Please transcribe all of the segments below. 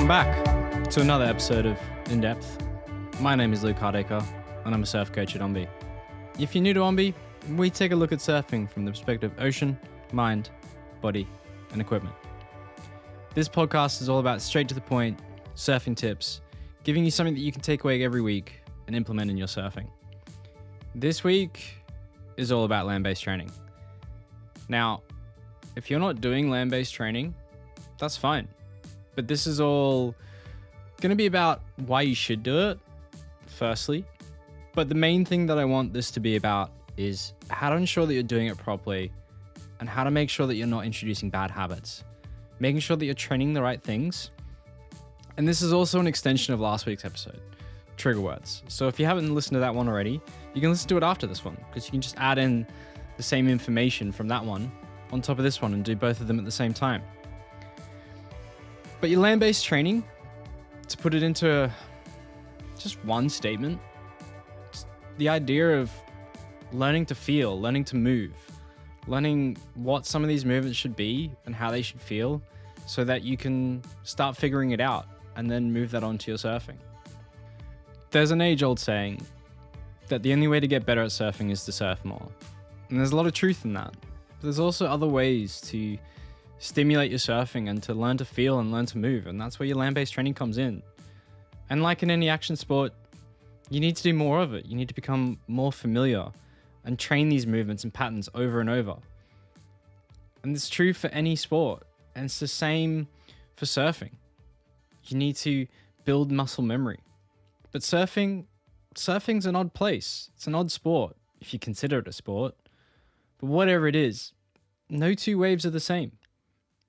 Welcome back to another episode of In Depth. My name is Luke Hardacre, and I'm a surf coach at OMBE. If you're new to OMBE, we take a look at surfing from the perspective of ocean, mind, body, and equipment. This podcast is all about straight to the point, surfing tips, giving you something that you can take away every week and implement in your surfing. This week is all about land-based training. Now, if you're not doing land-based training, that's fine. But this is all going to be about why you should do it, firstly. But the main thing that I want this to be about is how to ensure that you're doing it properly and how to make sure that you're not introducing bad habits, making sure that you're training the right things. And this is also an extension of last week's episode, trigger words. So if you haven't listened to that one already, you can listen to it after this one because you can just add in the same information from that one on top of this one and do both of them at the same time. But your land-based training, to put it into just one statement, it's the idea of learning to feel, learning to move, learning what some of these movements should be and how they should feel so that you can start figuring it out and then move that onto your surfing. There's an age-old saying that the only way to get better at surfing is to surf more. And there's a lot of truth in that. But there's also other ways to stimulate your surfing and to learn to feel and learn to move. And that's where your land-based training comes in. And like in any action sport, you need to do more of it. You need to become more familiar and train these movements and patterns over and over. And it's true for any sport. And it's the same for surfing. You need to build muscle memory. But surfing's an odd place. It's an odd sport, if you consider it a sport. But whatever it is, no two waves are the same.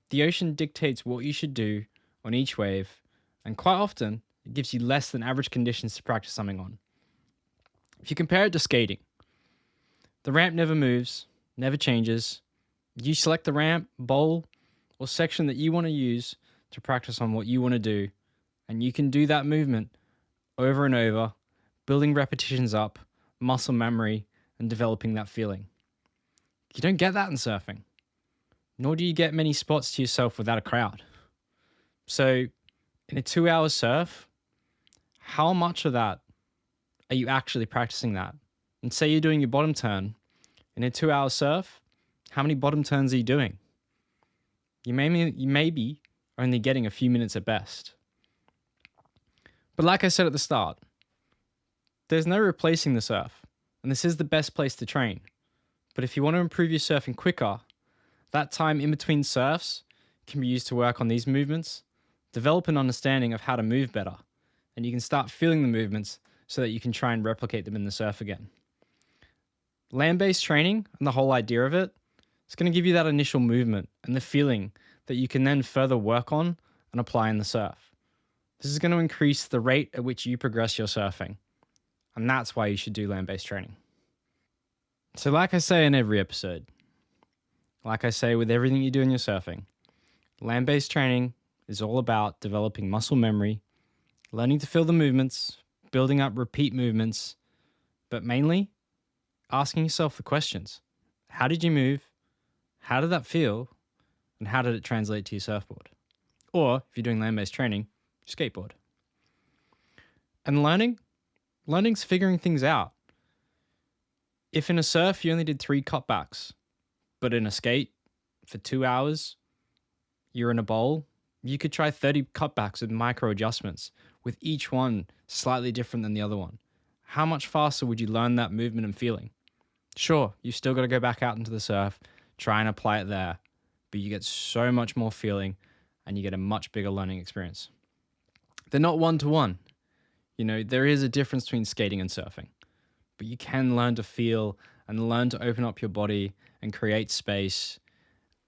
The ocean dictates what you should do on each wave, and quite often, it gives you less than average conditions to practice something on. If you compare it to skating, the ramp never moves, never changes. You select the ramp, bowl, or section that you want to use to practice on what you want to do, and you can do that movement over and over, building repetitions up, muscle memory, and developing that feeling. You don't get that in surfing. Nor do you get many spots to yourself without a crowd. So in a 2-hour surf, how much of that are you actually practicing that? And say you're doing your bottom turn. In a 2-hour surf, how many bottom turns are you doing? You may be only getting a few minutes at best. But like I said at the start, there's no replacing the surf. And this is the best place to train. But if you want to improve your surfing quicker, that time in between surfs can be used to work on these movements, develop an understanding of how to move better, and you can start feeling the movements so that you can try and replicate them in the surf again. Land-based training and the whole idea of it is going to give you that initial movement and the feeling that you can then further work on and apply in the surf. This is going to increase the rate at which you progress your surfing, and that's why you should do land-based training. So like I say in every episode, like I say with everything you do in your surfing, land-based training is all about developing muscle memory, learning to feel the movements, building up repeat movements, but mainly asking yourself the questions. How did you move? How did that feel? And how did it translate to your surfboard? Or if you're doing land-based training, skateboard. And learning's figuring things out. If in a surf you only did 3 cutbacks, but in a skate for 2 hours, you're in a bowl, you could try 30 cutbacks with micro adjustments, with each one slightly different than the other one. How much faster would you learn that movement and feeling? Sure, you still got to go back out into the surf, try and apply it there, but you get so much more feeling and you get a much bigger learning experience. They're not one-to-one. You know, there is a difference between skating and surfing, but you can learn to feel and learn to open up your body and create space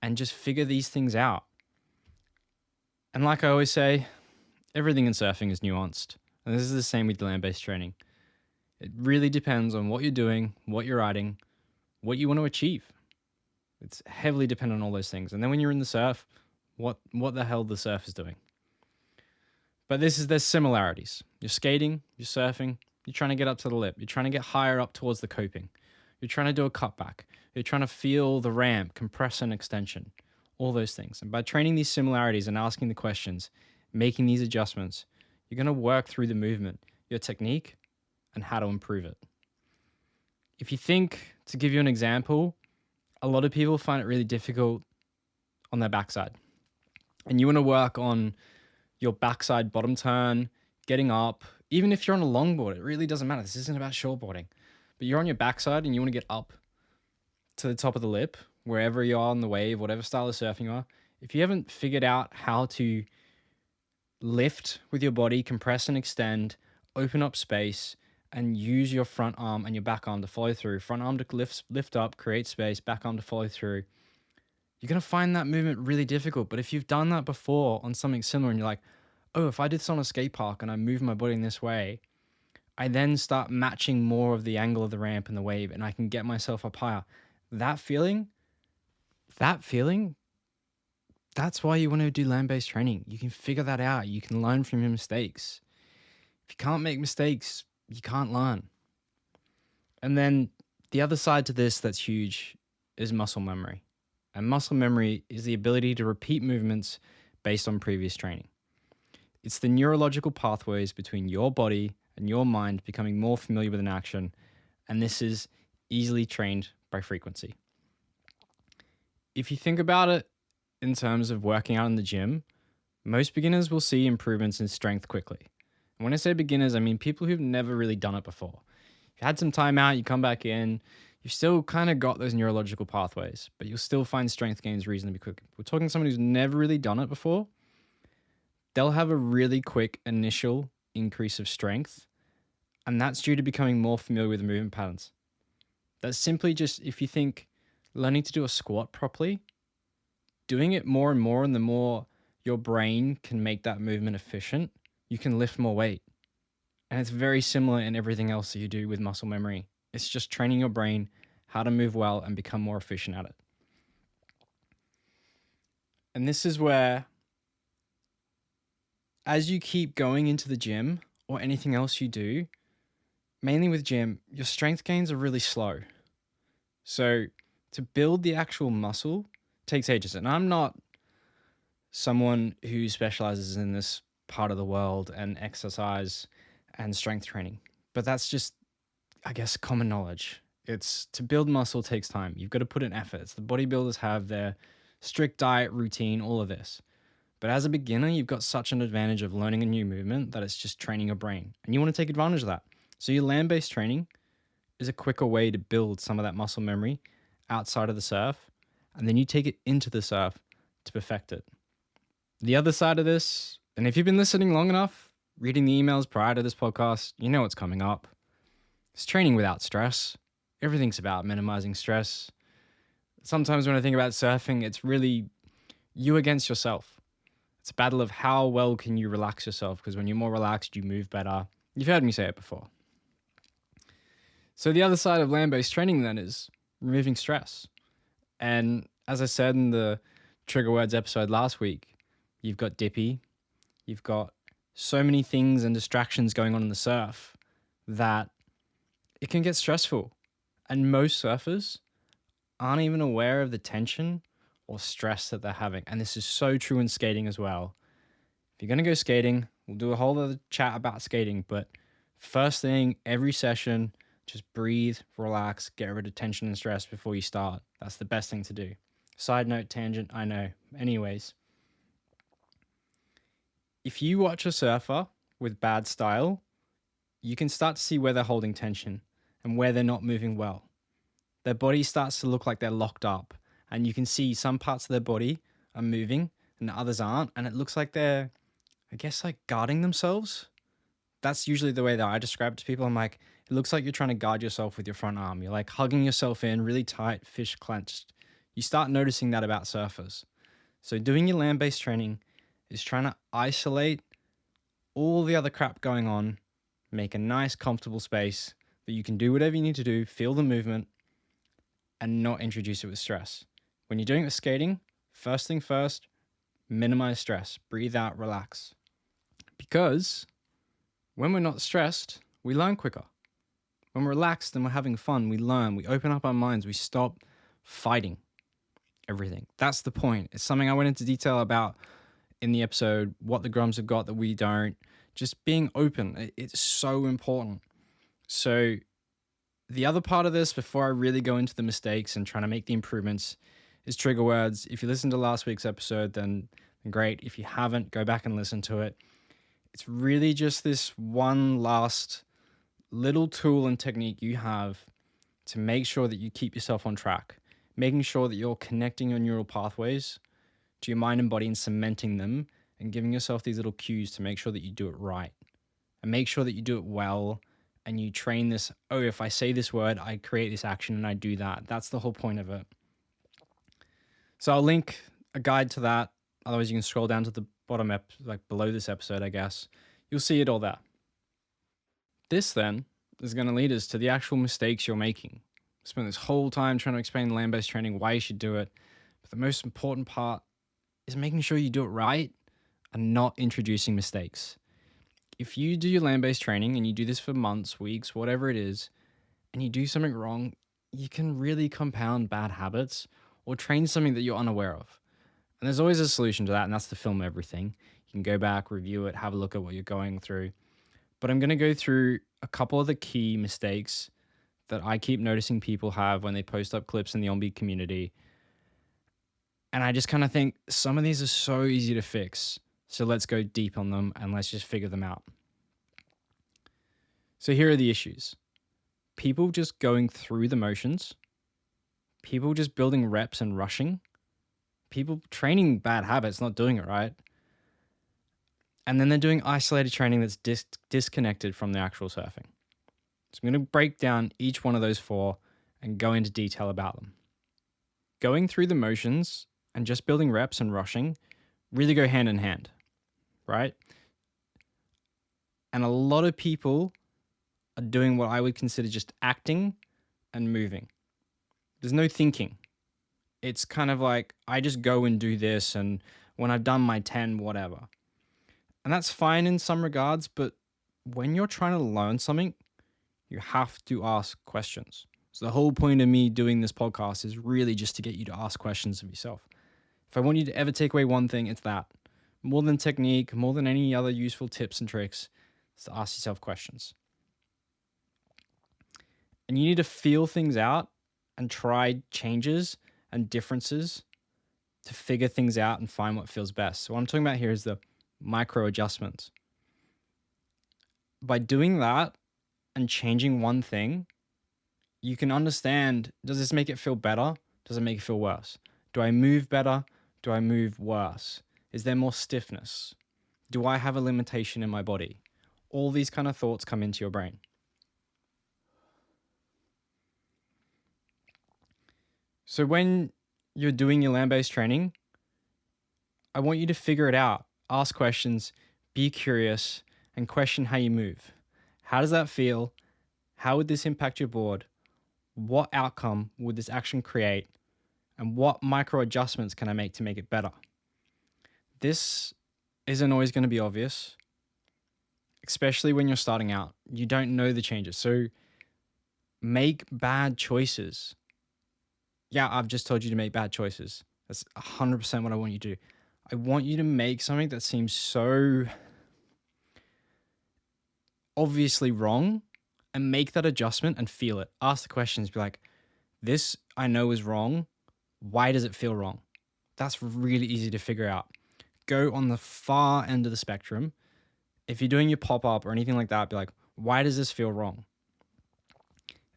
and just figure these things out. And like I always say, everything in surfing is nuanced. And this is the same with land-based training. It really depends on what you're doing, what you're riding, what you want to achieve. It's heavily dependent on all those things. And then when you're in the surf, what the hell the surf is doing. But there's similarities. You're skating, you're surfing, you're trying to get up to the lip, you're trying to get higher up towards the coping. You're trying to do a cutback. You're trying to feel the ramp, compression, extension, all those things. And by training these similarities and asking the questions, making these adjustments, you're going to work through the movement, your technique, and how to improve it. If you think, to give you an example, a lot of people find it really difficult on their backside. And you want to work on your backside bottom turn, getting up. Even if you're on a longboard, it really doesn't matter. This isn't about shortboarding. But you're on your backside and you want to get up to the top of the lip, wherever you are on the wave, whatever style of surfing you are. If you haven't figured out how to lift with your body, compress and extend, open up space, and use your front arm and your back arm to follow through. Front arm to lift up, create space, back arm to follow through. You're going to find that movement really difficult. But if you've done that before on something similar and you're like, oh, if I did this on a skate park and I move my body in this way, I then start matching more of the angle of the ramp and the wave and I can get myself up higher. That feeling, that's why you want to do land-based training. You can figure that out. You can learn from your mistakes. If you can't make mistakes, you can't learn. And then the other side to this that's huge is muscle memory. And muscle memory is the ability to repeat movements based on previous training. It's the neurological pathways between your body and your mind becoming more familiar with an action, and this is easily trained by frequency. If you think about it in terms of working out in the gym, most beginners will see improvements in strength quickly. And when I say beginners, I mean people who've never really done it before. If you had some time out, you come back in, you've still kind of got those neurological pathways, but you'll still find strength gains reasonably quick. We're talking someone who's never really done it before. They'll have a really quick initial increase of strength, and that's due to becoming more familiar with the movement patterns. That's simply just, if you think learning to do a squat properly, doing it more and more, and the more your brain can make that movement efficient, you can lift more weight. And it's very similar in everything else that you do with muscle memory. It's just training your brain how to move well and become more efficient at it. And this is where, as you keep going into the gym or anything else you do, mainly with gym, your strength gains are really slow. So to build the actual muscle takes ages. And I'm not someone who specializes in this part of the world and exercise and strength training, but that's just, I guess, common knowledge. It's to build muscle takes time. You've got to put in effort. It's the bodybuilders have their strict diet routine, all of this. But as a beginner, you've got such an advantage of learning a new movement that it's just training your brain. And you want to take advantage of that. So your land-based training is a quicker way to build some of that muscle memory outside of the surf. And then you take it into the surf to perfect it. The other side of this, and if you've been listening long enough, reading the emails prior to this podcast, you know what's coming up. It's training without stress. Everything's about minimizing stress. Sometimes when I think about surfing, it's really you against yourself. It's a battle of how well can you relax yourself, because when you're more relaxed, you move better. You've heard me say it before. So the other side of land-based training then is removing stress. And as I said in the Trigger Words episode last week, you've got dippy, you've got so many things and distractions going on in the surf that it can get stressful. And most surfers aren't even aware of the tension or stress that they're having. And this is so true in skating as well. If you're going to go skating, we'll do a whole other chat about skating, but first thing, every session, just breathe, relax, get rid of tension and stress before you start. That's the best thing to do. Side note, tangent, I know. Anyways, if you watch a surfer with bad style, you can start to see where they're holding tension and where they're not moving well. Their body starts to look like they're locked up, and you can see some parts of their body are moving and others aren't, and it looks like they're, I guess, like guarding themselves. That's usually the way that I describe it to people. I'm like, it looks like you're trying to guard yourself with your front arm. You're like hugging yourself in really tight, fish clenched. You start noticing that about surfers. So doing your land-based training is trying to isolate all the other crap going on, make a nice, comfortable space that you can do whatever you need to do, feel the movement, and not introduce it with stress. When you're doing it with skating, first thing first, minimize stress. Breathe out, relax. Because when we're not stressed, we learn quicker. When we're relaxed and we're having fun, we learn, we open up our minds, we stop fighting everything. That's the point. It's something I went into detail about in the episode, what the grums have got that we don't. Just being open, it's so important. So the other part of this, before I really go into the mistakes and trying to make the improvements, is trigger words. If you listened to last week's episode, then great. If you haven't, go back and listen to it. It's really just this one last little tool and technique you have to make sure that you keep yourself on track, making sure that you're connecting your neural pathways to your mind and body and cementing them and giving yourself these little cues to make sure that you do it right and make sure that you do it well. And you train this, oh, if I say this word, I create this action and I do that. That's the whole point of it. So I'll link a guide to that. Otherwise, you can scroll down to the bottom, like below this episode, I guess. You'll see it all there. This then is going to lead us to the actual mistakes you're making. I spent this whole time trying to explain land-based training, why you should do it. But the most important part is making sure you do it right and not introducing mistakes. If you do your land-based training and you do this for months, weeks, whatever it is, and you do something wrong, you can really compound bad habits or train something that you're unaware of. And there's always a solution to that, and that's to film everything. You can go back, review it, have a look at what you're going through. But I'm going to go through a couple of the key mistakes that I keep noticing people have when they post up clips in the OMBE community. And I just kind of think some of these are so easy to fix. So let's go deep on them and let's just figure them out. So here are the issues. People just going through the motions. People just building reps and rushing. People training bad habits, not doing it right. And then they're doing isolated training that's disconnected from the actual surfing. So I'm going to break down each one of those four and go into detail about them. Going through the motions and just building reps and rushing really go hand in hand, right? And a lot of people are doing what I would consider just acting and moving. There's no thinking. It's kind of like, I just go and do this, and when I've done my 10, whatever. And that's fine in some regards, but when you're trying to learn something, you have to ask questions. So the whole point of me doing this podcast is really just to get you to ask questions of yourself. If I want you to ever take away one thing, it's that. More than technique, more than any other useful tips and tricks, is to ask yourself questions. And you need to feel things out and try changes and differences to figure things out and find what feels best. So what I'm talking about here is the micro adjustments. By doing that and changing one thing, you can understand, does this make it feel better? Does it make it feel worse? Do I move better? Do I move worse? Is there more stiffness? Do I have a limitation in my body? All these kind of thoughts come into your brain. So when you're doing your land-based training, I want you to figure it out. Ask questions, be curious, and question how you move. How does that feel? How would this impact your board? What outcome would this action create? And what micro adjustments can I make to make it better? This isn't always going to be obvious, especially when you're starting out. You don't know the changes. So make bad choices. Yeah, I've just told you to make bad choices. That's 100% what I want you to do. I want you to make something that seems so obviously wrong and make that adjustment and feel it. Ask the questions, be like, this I know is wrong. Why does it feel wrong? That's really easy to figure out. Go on the far end of the spectrum. If you're doing your pop-up or anything like that, be like, why does this feel wrong?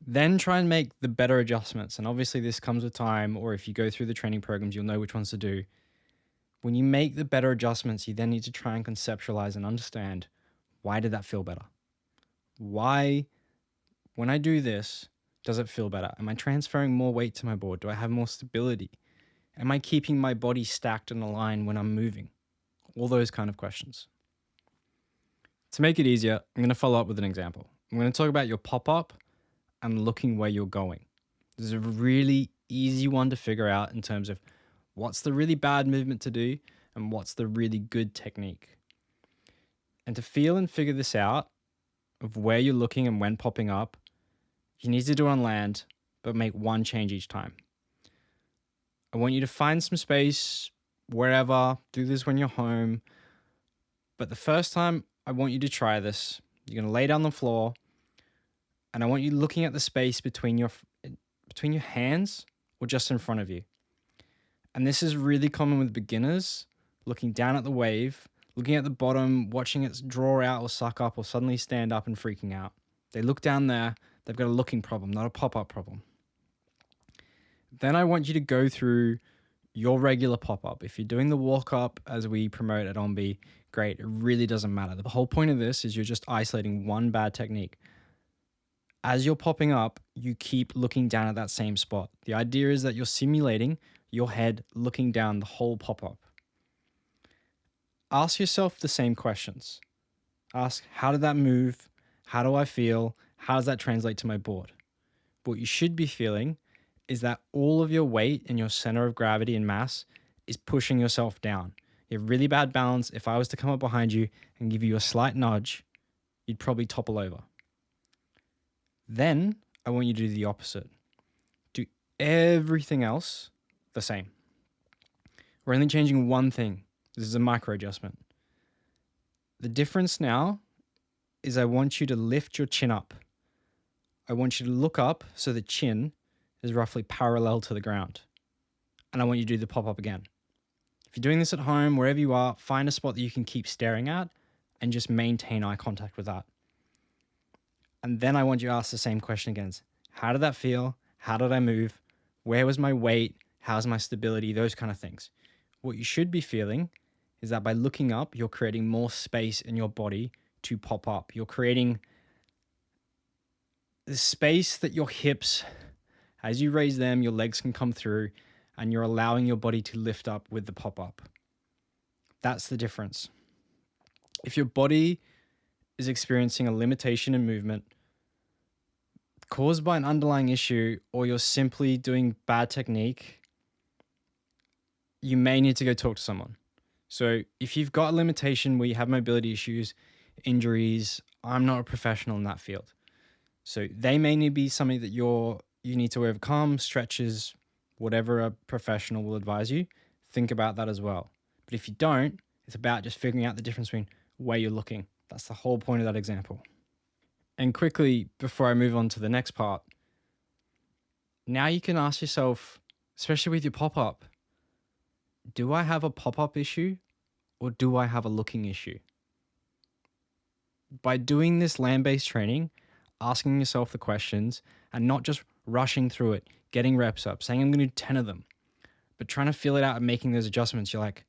Then try and make the better adjustments. And obviously this comes with time, or if you go through the training programs, you'll know which ones to do. When you make the better adjustments, you then need to try and conceptualize and understand, why did that feel better? Why, when I do this, does it feel better? Am I transferring more weight to my board? Do I have more stability? Am I keeping my body stacked and aligned when I'm moving? All those kind of questions. To make it easier, I'm going to follow up with an example. I'm going to talk about your pop-up and looking where you're going. This is a really easy one to figure out in terms of what's the really bad movement to do and what's the really good technique. And to feel and figure this out of where you're looking and when popping up, you need to do it on land, but make one change each time. I want you to find some space, wherever, do this when you're home. But the first time I want you to try this, you're going to lay down on the floor, and I want you looking at the space between your hands or just in front of you. And this is really common with beginners, looking down at the wave, looking at the bottom, watching it draw out or suck up or suddenly stand up and freaking out. They look down there, they've got a looking problem, not a pop-up problem. Then I want you to go through your regular pop-up. If you're doing the walk-up as we promote at OMBE, great, it really doesn't matter. The whole point of this is you're just isolating one bad technique. As you're popping up, you keep looking down at that same spot. The idea is that you're simulating your head looking down the whole pop-up. Ask yourself the same questions. Ask, how did that move? How do I feel? How does that translate to my board? What you should be feeling is that all of your weight and your center of gravity and mass is pushing yourself down. You have really bad balance. If I was to come up behind you and give you a slight nudge, you'd probably topple over. Then I want you to do the opposite. Do everything else the same. We're only changing one thing. This is a micro adjustment. The difference now is I want you to lift your chin up. I want you to look up so the chin is roughly parallel to the ground. And I want you to do the pop-up again. If you're doing this at home, wherever you are, find a spot that you can keep staring at and just maintain eye contact with that. And then I want you to ask the same question again. How did that feel? How did I move? Where was my weight? How's my stability? Those kind of things. What you should be feeling is that by looking up, you're creating more space in your body to pop up. You're creating the space that your hips, as you raise them, your legs can come through, and you're allowing your body to lift up with the pop-up. That's the difference. If your body is experiencing a limitation in movement caused by an underlying issue, or you're simply doing bad technique, you may need to go talk to someone. So if you've got a limitation where you have mobility issues, injuries, I'm not a professional in that field. So they may need to be something that you need to overcome, stretches, whatever a professional will advise you. Think about that as well. But if you don't, it's about just figuring out the difference between where you're looking. That's the whole point of that example. And quickly, before I move on to the next part, now you can ask yourself, especially with your pop-up, do I have a pop-up issue or do I have a looking issue? By doing this land-based training, asking yourself the questions and not just rushing through it, getting reps up, saying I'm going to do 10 of them, but trying to feel it out and making those adjustments, you're like,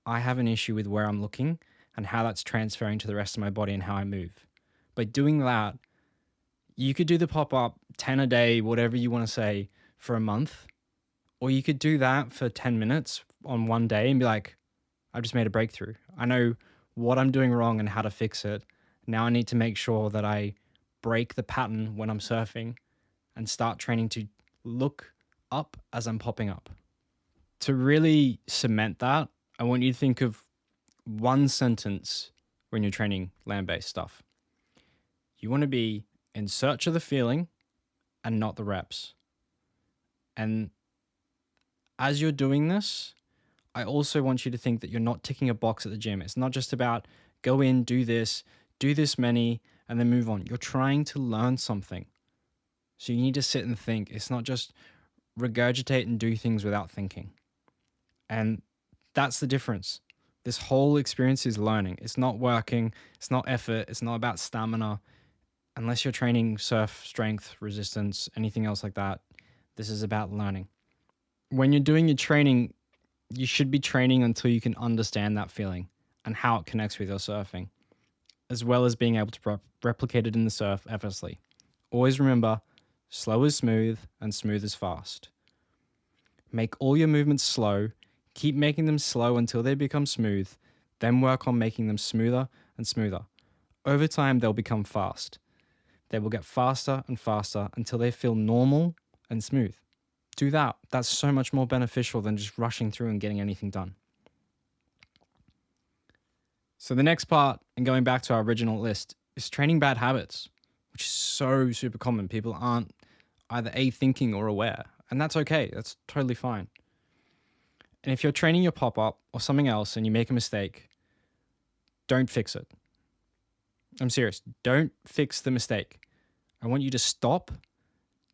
I have an issue with where I'm looking and how that's transferring to the rest of my body and how I move. By doing that, you could do the pop-up 10 a day, whatever you want to say, for a month, or you could do that for 10 minutes on one day and be like, I've just made a breakthrough. I know what I'm doing wrong and how to fix it. Now I need to make sure that I break the pattern when I'm surfing and start training to look up as I'm popping up. To really cement that, I want you to think of one sentence when you're training land-based stuff. You want to be in search of the feeling and not the reps. And as you're doing this, I also want you to think that you're not ticking a box at the gym. It's not just about go in, do this many, and then move on. You're trying to learn something. So you need to sit and think. It's not just regurgitate and do things without thinking. And that's the difference. This whole experience is learning. It's not working. It's not effort. It's not about stamina. Unless you're training surf, strength, resistance, anything else like that, this is about learning. When you're doing your training, you should be training until you can understand that feeling and how it connects with your surfing, as well as being able to replicate it in the surf effortlessly. Always remember, slow is smooth and smooth is fast. Make all your movements slow, keep making them slow until they become smooth, then work on making them smoother and smoother. Over time, they'll become fast. They will get faster and faster until they feel normal and smooth. Do that. That's so much more beneficial than just rushing through and getting anything done. So the next part, and going back to our original list, is training bad habits, which is so super common. People aren't either thinking or aware, and that's okay. That's totally fine. And if you're training your pop-up or something else and you make a mistake, don't fix it. I'm serious. Don't fix the mistake. I want you to stop,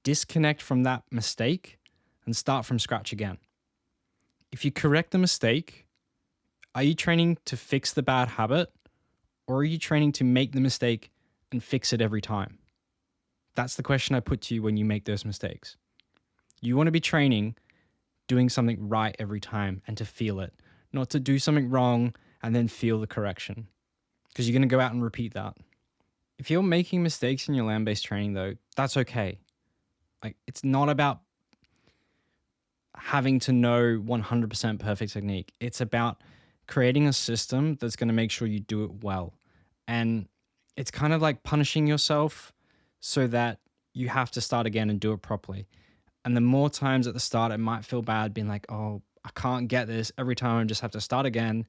disconnect from that mistake, and start from scratch again. If you correct the mistake, are you training to fix the bad habit, or are you training to make the mistake and fix it every time? That's the question I put to you when you make those mistakes. You want to be training doing something right every time and to feel it, not to do something wrong and then feel the correction, because you're going to go out and repeat that. If you're making mistakes in your land-based training, though, that's okay. Like, it's not about having to know 100% perfect technique. It's about creating a system that's going to make sure you do it well. And it's kind of like punishing yourself so that you have to start again and do it properly. And the more times at the start, it might feel bad being like, oh, I can't get this. Every time I just have to start again.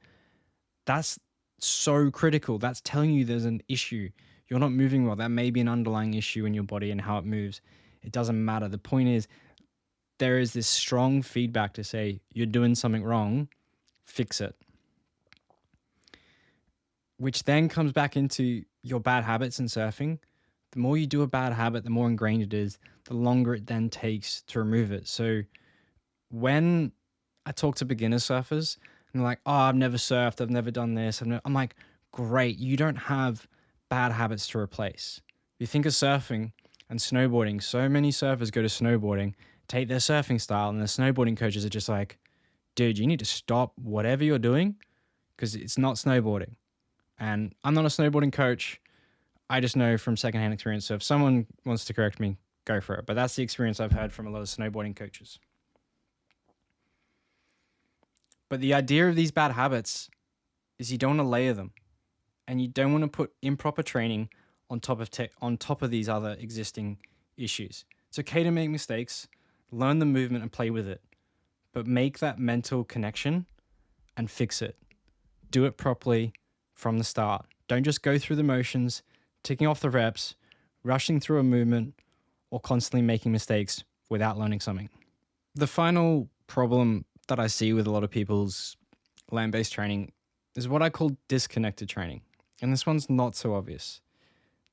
That's so critical. That's telling you there's an issue. You're not moving well. That may be an underlying issue in your body and how it moves. It doesn't matter. The point is, there is this strong feedback to say, you're doing something wrong, fix it. Which then comes back into your bad habits in surfing. The more you do a bad habit, the more ingrained it is, the longer it then takes to remove it. So when I talk to beginner surfers and they're like, oh, I've never surfed, I've never done this. I'm like, great, you don't have bad habits to replace. If you think of surfing and snowboarding, so many surfers go to snowboarding, take their surfing style, and the snowboarding coaches are just like, dude, you need to stop whatever you're doing because it's not snowboarding. And I'm not a snowboarding coach. I just know from secondhand experience. So if someone wants to correct me, go for it. But that's the experience I've had from a lot of snowboarding coaches. But the idea of these bad habits is you don't want to layer them, and you don't want to put improper training on top of these other existing issues. It's okay to make mistakes, learn the movement and play with it, but make that mental connection and fix it. Do it properly from the start. Don't just go through the motions, ticking off the reps, rushing through a movement, or constantly making mistakes without learning something. The final problem that I see with a lot of people's land-based training is what I call disconnected training. And this one's not so obvious.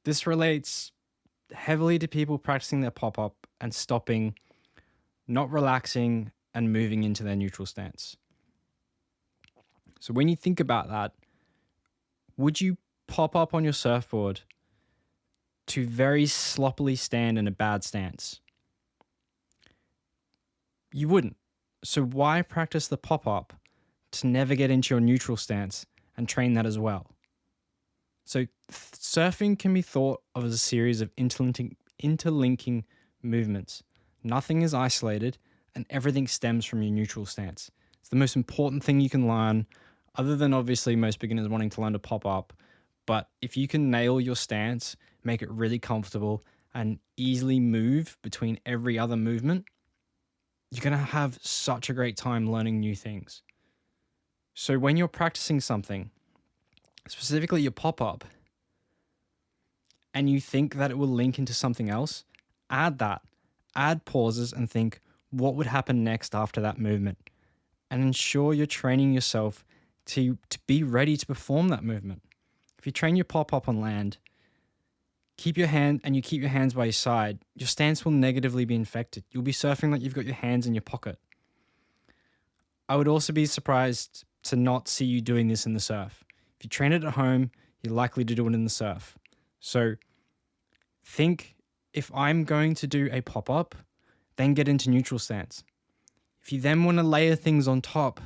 This relates heavily to people practicing their pop-up and stopping, not relaxing, and moving into their neutral stance. So when you think about that, would you pop up on your surfboard to very sloppily stand in a bad stance? You wouldn't. So why practice the pop-up to never get into your neutral stance and train that as well? So surfing can be thought of as a series of interlinking movements. Nothing is isolated and everything stems from your neutral stance. It's the most important thing you can learn, other than obviously most beginners wanting to learn to pop up. But if you can nail your stance, make it really comfortable and easily move between every other movement, you're going to have such a great time learning new things. So when you're practicing something, specifically your pop-up, and you think that it will link into something else, add that. Add pauses and think, what would happen next after that movement? And ensure you're training yourself to be ready to perform that movement. If you train your pop-up on land, keep your hands by your side, your stance will negatively be infected. You'll be surfing like you've got your hands in your pocket. I would also be surprised to not see you doing this in the surf. If you train it at home, you're likely to do it in the surf. So think, if I'm going to do a pop-up, then get into neutral stance. If you then want to layer things on top,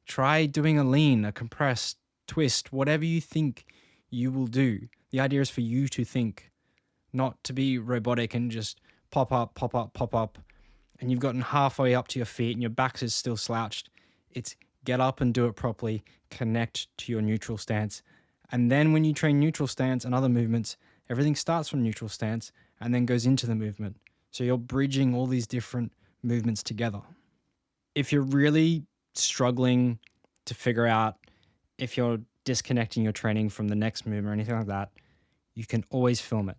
try doing a lean, a compress, twist, whatever you think you will do. The idea is for you to think, not to be robotic and just pop up, pop up, pop up, and you've gotten halfway up to your feet and your back is still slouched. It's get up and do it properly, connect to your neutral stance. And then when you train neutral stance and other movements, everything starts from neutral stance and then goes into the movement. So you're bridging all these different movements together. If you're really struggling to figure out if you're disconnecting your training from the next movement or anything like that, you can always film it.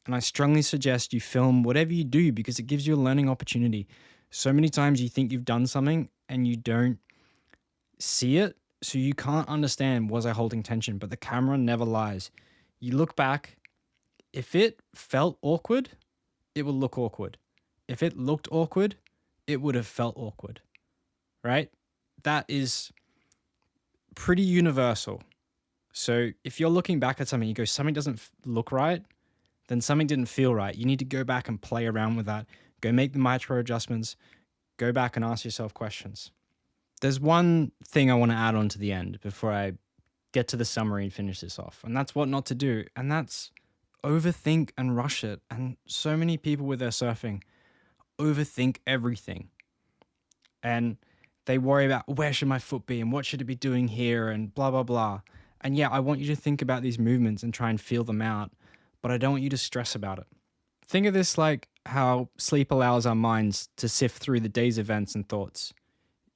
And I strongly suggest you film whatever you do because it gives you a learning opportunity. So many times you think you've done something and you don't see it, so you can't understand, was I holding tension? But the camera never lies. You look back, if it felt awkward, it will look awkward. If it looked awkward, it would have felt awkward, right? That is pretty universal. So if you're looking back at something, you go, something doesn't look right, then something didn't feel right. You need to go back and play around with that. Go make the micro adjustments. Go back and ask yourself questions. There's one thing I want to add on to the end before I get to the summary and finish this off. And that's what not to do. And that's overthink and rush it. And so many people with their surfing overthink everything. And they worry about, where should my foot be and what should it be doing here and blah, blah, blah. And yeah, I want you to think about these movements and try and feel them out, but I don't want you to stress about it. Think of this like how sleep allows our minds to sift through the day's events and thoughts.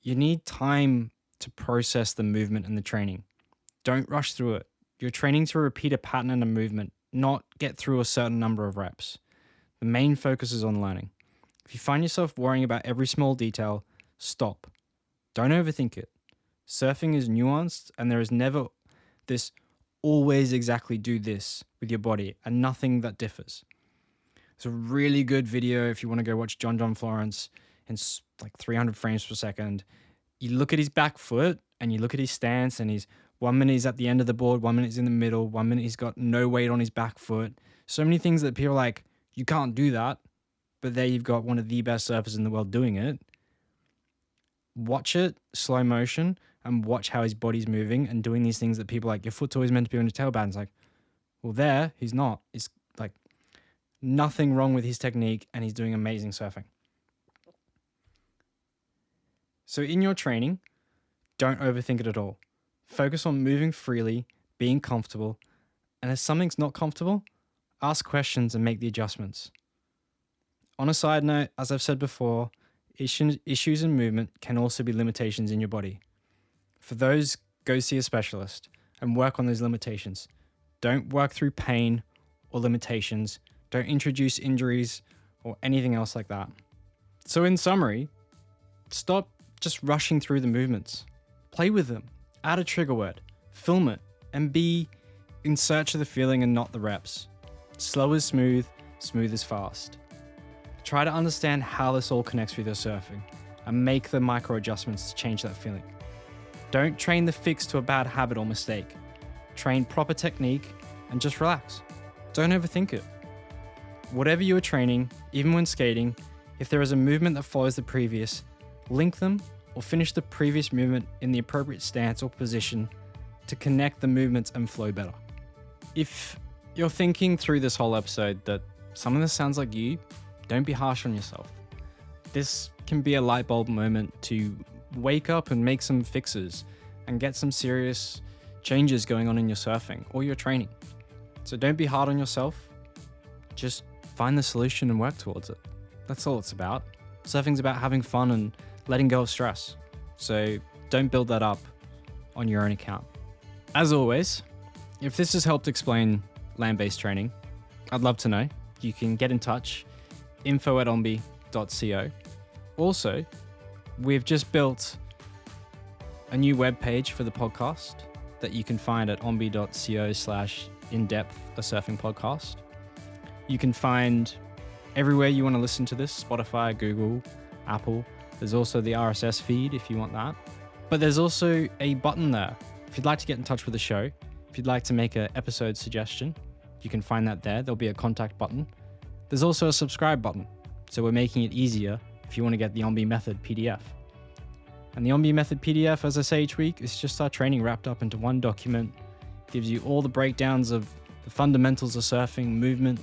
You need time to process the movement and the training. Don't rush through it. You're training to repeat a pattern and a movement, not get through a certain number of reps. The main focus is on learning. If you find yourself worrying about every small detail, stop. Don't overthink it. Surfing is nuanced, and there is never this always exactly do this with your body and nothing that differs. It's a really good video if you want to go watch John Florence in like 300 frames per second. You look at his back foot and you look at his stance, and he's 1 minute he's at the end of the board, 1 minute he's in the middle, 1 minute he's got no weight on his back foot. So many things that people are like, you can't do that. But there you've got one of the best surfers in the world doing it. Watch it, slow motion, and watch how his body's moving and doing these things that people are like, your foot's always meant to be on your tailband. It's like, well, there, he's not. It's like nothing wrong with his technique, and he's doing amazing surfing. So in your training, don't overthink it at all. Focus on moving freely, being comfortable, and if something's not comfortable, ask questions and make the adjustments. On a side note, as I've said before, issues in movement can also be limitations in your body. For those, go see a specialist and work on those limitations. Don't work through pain or limitations. Don't introduce injuries or anything else like that. So in summary, stop just rushing through the movements. Play with them. Add a trigger word. Film it. And be in search of the feeling and not the reps. Slow is smooth, smooth is fast. Try to understand how this all connects with your surfing and make the micro adjustments to change that feeling. Don't train the fix to a bad habit or mistake. Train proper technique and just relax. Don't overthink it. Whatever you are training, even when skating, if there is a movement that follows the previous, link them or finish the previous movement in the appropriate stance or position to connect the movements and flow better. If you're thinking through this whole episode that some of this sounds like you, don't be harsh on yourself. This can be a light bulb moment to wake up and make some fixes and get some serious changes going on in your surfing or your training. So don't be hard on yourself. Just find the solution and work towards it. That's all it's about. Surfing's about having fun and letting go of stress. So don't build that up on your own account. As always, if this has helped explain land-based training, I'd love to know. You can get in touch, info@ombe.co. Also, we've just built a new webpage for the podcast that you can find at ombe.co/in-depth a surfing podcast. You can find everywhere you want to listen to this, Spotify, Google, Apple. There's also the RSS feed if you want that. But there's also a button there. If you'd like to get in touch with the show, if you'd like to make an episode suggestion, you can find that there. There'll be a contact button. There's also a subscribe button. So we're making it easier if you want to get the OMBE Method PDF. And the OMBE Method PDF, as I say each week, is just our training wrapped up into one document. It gives you all the breakdowns of the fundamentals of surfing, movement,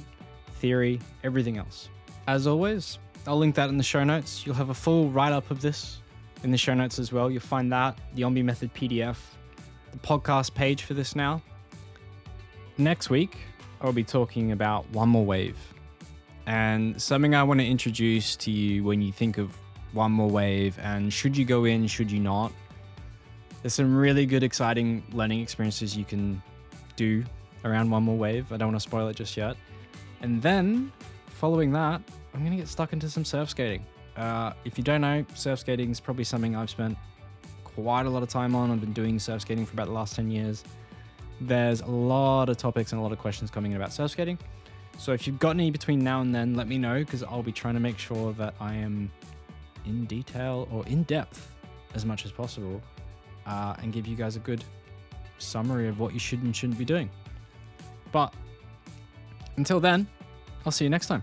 theory, everything else. As always, I'll link that in the show notes. You'll have a full write-up of this in the show notes as well. You'll find that, the OMBE Method PDF, the podcast page for this now. Next week, I'll be talking about one more wave. And something I want to introduce to you when you think of one more wave and should you go in, should you not? There's some really good, exciting learning experiences you can do around one more wave. I don't want to spoil it just yet. And then following that, I'm going to get stuck into some surf skating. If you don't know, surf skating is probably something I've spent quite a lot of time on. I've been doing surf skating for about the last 10 years. There's a lot of topics and a lot of questions coming in about surf skating. So if you've got any between now and then, let me know, because I'll be trying to make sure that I am in detail or in depth as much as possible, and give you guys a good summary of what you should and shouldn't be doing. But until then, I'll see you next time.